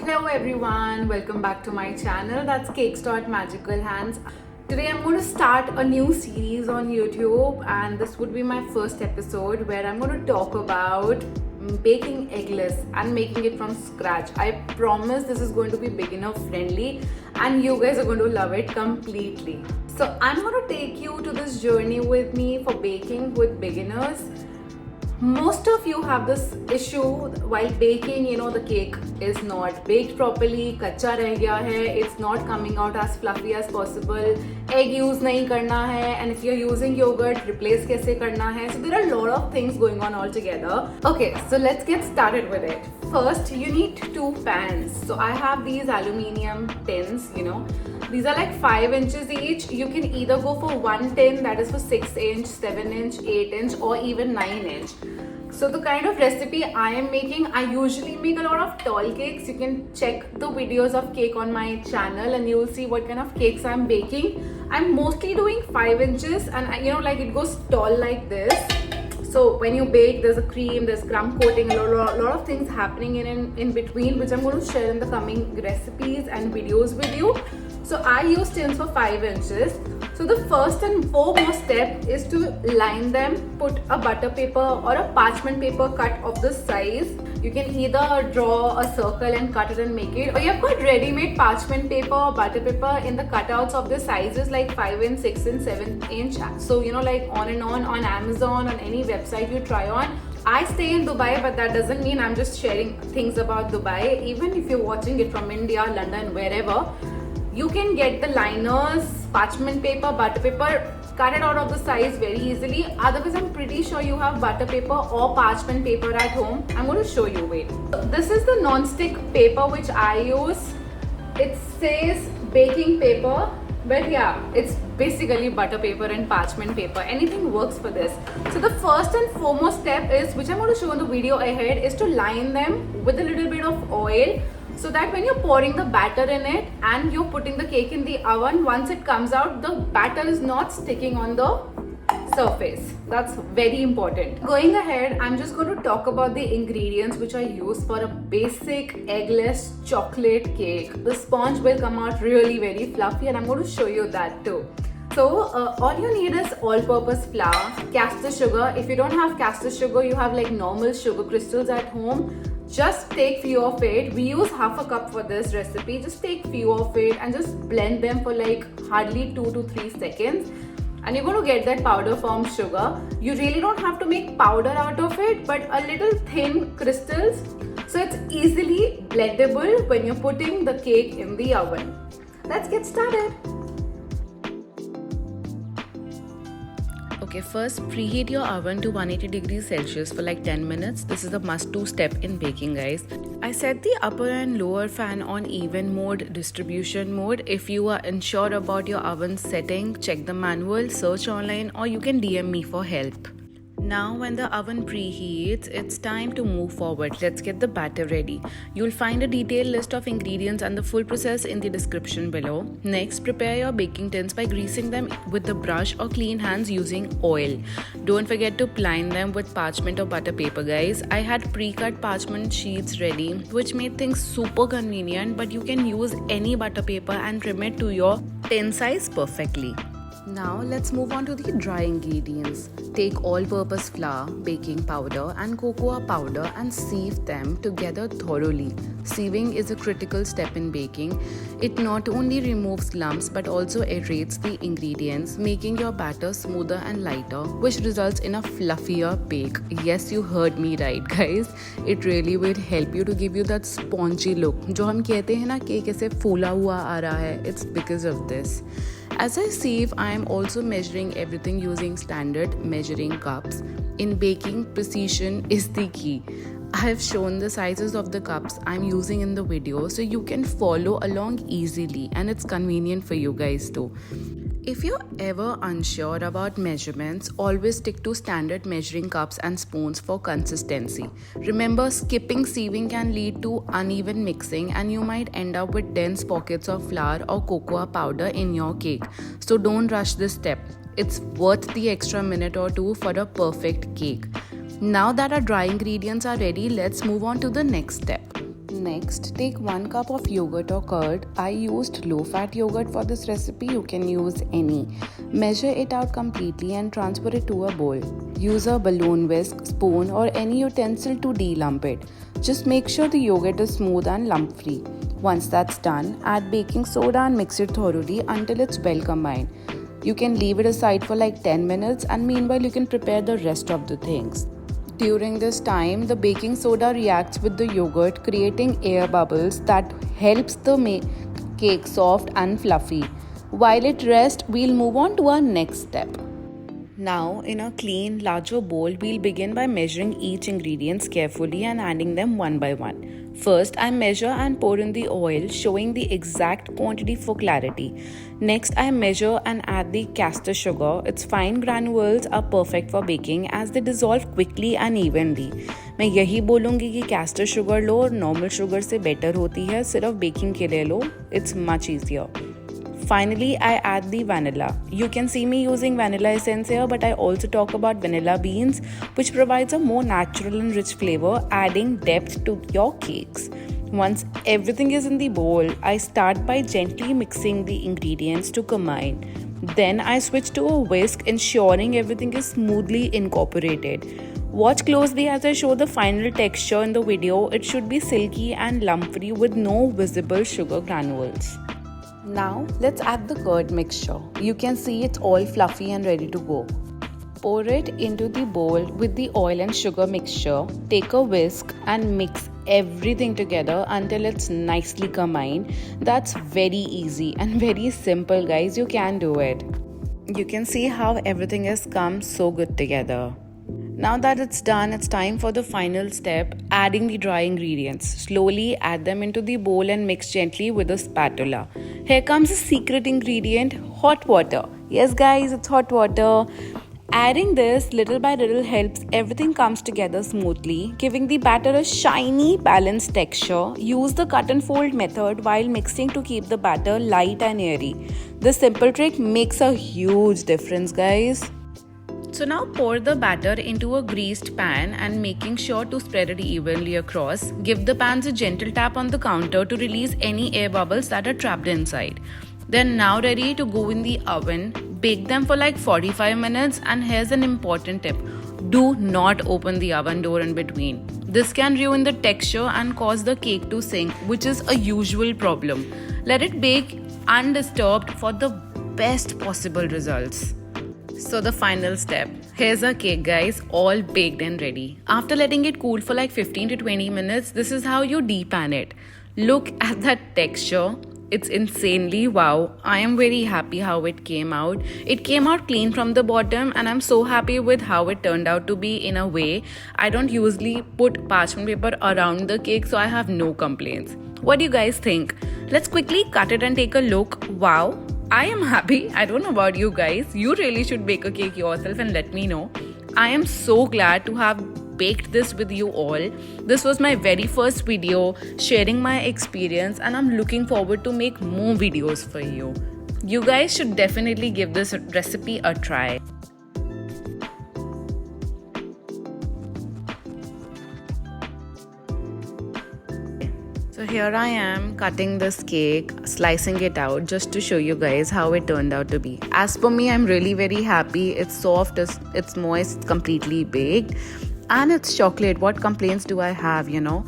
Hello everyone, welcome back to my channel. That's Magical Hands. Today I'm going to start a new series on YouTube, and this would be my first episode where I'm going to talk about baking eggless and making it from scratch. I promise this is going to be beginner friendly and you guys are going to love it completely. So I'm going to take you to this journey with me for baking with beginners. Most of you have this issue while baking, the cake is not baked properly, कच्चा रह गया है, it's not coming out as fluffy as possible, egg use नहीं करना है, and if you're using yogurt, replace कैसे करना है. So there are a lot of things going on all together. Okay, so let's get started with it. First, you need 2 pans. So I have these aluminium tins, These are like 5 inches each. You can either go for one tin that is for 6 inch, 7 inch, 8 inch or even 9 inch. So the kind of recipe I am making, I usually make a lot of tall cakes. You can check the videos of cake on my channel and you will see what kind of cakes I'm baking. I'm mostly doing 5 inches and it goes tall like this. So when you bake, there's a cream, there's crumb coating, a lot of things happening in between, which I'm going to share in the coming recipes and videos with you. So I use tins for 5 inches. So the first and foremost step is to line them, put a butter paper or a parchment paper cut of this size. You can either draw a circle and cut it and make it, or you have got ready-made parchment paper or butter paper in the cutouts of the sizes like 5 inch, 6 inch, 7 inch. So like on and on Amazon, on any website you try on. I stay in Dubai, but that doesn't mean I'm just sharing things about Dubai. Even if you're watching it from India, London, wherever, you can get the liners, parchment paper, butter paper, cut it out of the size very easily. Otherwise, I'm pretty sure you have butter paper or parchment paper at home. I'm going to show you, wait. This is the non-stick paper which I use. It says baking paper, but yeah, it's basically butter paper and parchment paper. Anything works for this. So the first and foremost step is, which I'm going to show in the video ahead, is to line them with a little bit of oil, so that when you're pouring the batter in it and you're putting the cake in the oven, once it comes out, the batter is not sticking on the surface. That's very important. Going ahead, I'm just going to talk about the ingredients which I use for a basic eggless chocolate cake. The sponge will come out really very fluffy and I'm going to show you that too. So all you need is all-purpose flour, caster sugar. If you don't have caster sugar, you have like normal sugar crystals at home. Just take few of it. We use half a cup for this recipe. Just take few of it and just blend them for like hardly 2 to 3 seconds. And you're going to get that powder form sugar. You really don't have to make powder out of it, but a little thin crystals. So it's easily blendable when you're putting the cake in the oven. Let's get started. Okay, first preheat your oven to 180 degrees Celsius for like 10 minutes. This is a must-do step in baking, guys. I set the upper and lower fan on even mode, distribution mode. If you are unsure about your oven setting, check the manual, search online, or you can DM me for help. Now when the oven preheats, it's time to move forward. Let's get the batter ready. You'll find a detailed list of ingredients and the full process in the description below. Next, prepare your baking tins by greasing them with the brush or clean hands using oil. Don't forget to line them with parchment or butter paper, guys. I had pre-cut parchment sheets ready, which made things super convenient, but you can use any butter paper and trim it to your tin size perfectly. Now let's move on to the dry ingredients. Take all-purpose flour, baking powder and cocoa powder and sieve them together thoroughly. Sieving is a critical step in baking. It not only removes lumps but also aerates the ingredients, making your batter smoother and lighter, which results in a fluffier bake. Yes, you heard me right, guys. It really will help you to give you that spongy look. जो हम कहते हैं ना cake ऐसे फूला हुआ आ रहा है, it's because of this. As I sieve, I am also measuring everything using standard measuring cups. In baking, precision is the key. I have shown the sizes of the cups I'm using in the video so you can follow along easily and it's convenient for you guys too. If you're ever unsure about measurements, always stick to standard measuring cups and spoons for consistency. Remember, skipping sieving can lead to uneven mixing and you might end up with dense pockets of flour or cocoa powder in your cake. So don't rush this step. It's worth the extra minute or two for a perfect cake. Now that our dry ingredients are ready, let's move on to the next step. Next, take 1 cup of yogurt or curd. I used low-fat yogurt for this recipe. You can use any. Measure it out completely and transfer it to a bowl. Use a balloon whisk, spoon or any utensil to de-lump it. Just make sure the yogurt is smooth and lump-free. Once that's done, add baking soda and mix it thoroughly until it's well combined. You can leave it aside for like 10 minutes and meanwhile you can prepare the rest of the things. During this time, the baking soda reacts with the yogurt, creating air bubbles that helps the cake soft and fluffy. While it rests, we'll move on to our next step. Now, in a clean, larger bowl, we'll begin by measuring each ingredients carefully and adding them one by one. First, I measure and pour in the oil, showing the exact quantity for clarity. Next, I measure and add the caster sugar. Its fine granules are perfect for baking as they dissolve quickly and evenly. मैं यही बोलूँगी कि caster sugar लो और normal sugar से better होती है, सिर्फ baking के लिए लो. It's much easier. Finally, I add the vanilla. You can see me using vanilla essence here, but I also talk about vanilla beans, which provides a more natural and rich flavor, adding depth to your cakes. Once everything is in the bowl, I start by gently mixing the ingredients to combine. Then I switch to a whisk, ensuring everything is smoothly incorporated. Watch closely as I show the final texture in the video. It should be silky and lump-free with no visible sugar granules. Now, let's add the curd mixture. You can see it's all fluffy and ready to go. Pour it into the bowl with the oil and sugar mixture. Take a whisk and mix everything together until it's nicely combined. That's very easy and very simple, guys. You can do it. You can see how everything has come so good together. Now that it's done, it's time for the final step, adding the dry ingredients. Slowly add them into the bowl and mix gently with a spatula. Here comes the secret ingredient, hot water. Yes guys, it's hot water. Adding this little by little helps everything comes together smoothly, giving the batter a shiny, balanced texture. Use the cut and fold method while mixing to keep the batter light and airy. This simple trick makes a huge difference, guys. So now pour the batter into a greased pan and making sure to spread it evenly across. Give the pans a gentle tap on the counter to release any air bubbles that are trapped inside. They're now ready to go in the oven. Bake them for like 45 minutes, and here's an important tip. Do not open the oven door in between. This can ruin the texture and cause the cake to sink, which is a usual problem. Let it bake undisturbed for the best possible results. So the final step. Here's our cake, guys, all baked and ready. After letting it cool for like 15 to 20 minutes, this is how you depan it. Look at that texture. It's insanely wow. I am very happy how it came out. It came out clean from the bottom and I'm so happy with how it turned out to be in a way. I don't usually put parchment paper around the cake, so I have no complaints. What do you guys think? Let's quickly cut it and take a look. Wow. I am happy. I don't know about you guys. You really should bake a cake yourself and let me know. I am so glad to have baked this with you all. This was my very first video sharing my experience and I'm looking forward to make more videos for you. You guys should definitely give this recipe a try. So here I am cutting this cake, slicing it out just to show you guys how it turned out to be. As for me, I'm really very happy. It's soft, it's moist, it's completely baked, and it's chocolate. What complaints do I have, you know?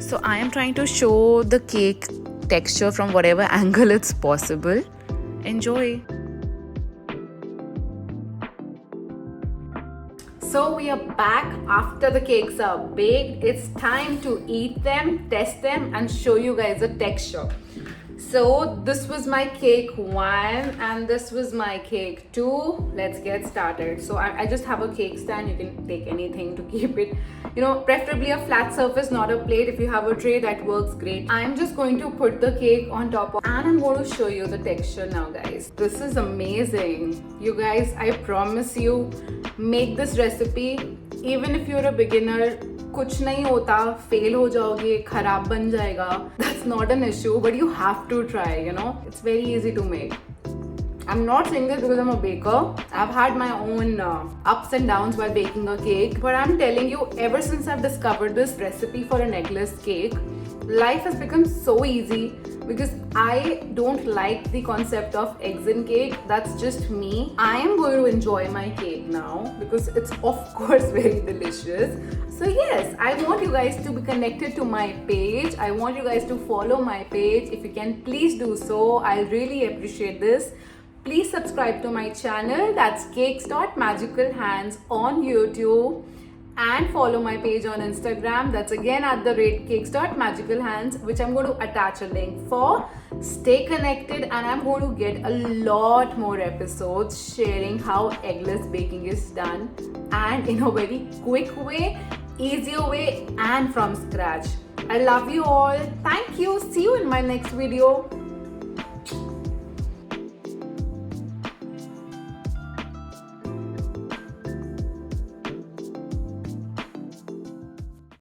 So I am trying to show the cake texture from whatever angle it's possible. Enjoy! So we are back after the cakes are baked. It's time to eat them, test them and show you guys the texture. So this was my cake 1 and this was my cake 2. Let's get started. So I just have a cake stand. You can take anything to keep it, you know, preferably a flat surface, not a plate. If you have a tray, that works great. I'm just going to put the cake on top of, and I'm going to show you the texture now, guys. This is amazing. You guys, I promise you, make this recipe. Even if you're a beginner, कुछ नहीं होता, fail हो जाओगे, खराब बन जाएगा. That's not an issue, but you have to try, you know. It's very easy to make. I'm not saying this because I'm a baker. I've had my own ups and downs while baking a cake, but I'm telling you, ever since I've discovered this recipe for an eggless cake, life has become so easy because I don't like the concept of eggs in cake. That's just me. I am going to enjoy my cake now because it's of course very delicious. So yes, I want you guys to be connected to my page. I want you guys to follow my page. If you can, please do so. I'll really appreciate this. Please subscribe to my channel. That's Cakes.Magical Hands on YouTube. And follow my page on Instagram. That's again @cakes.magical hands, which I'm going to attach a link for. Stay connected, and I'm going to get a lot more episodes sharing how eggless baking is done, and in a very quick way, easier way, and from scratch. I love you all. Thank you. See you in my next video.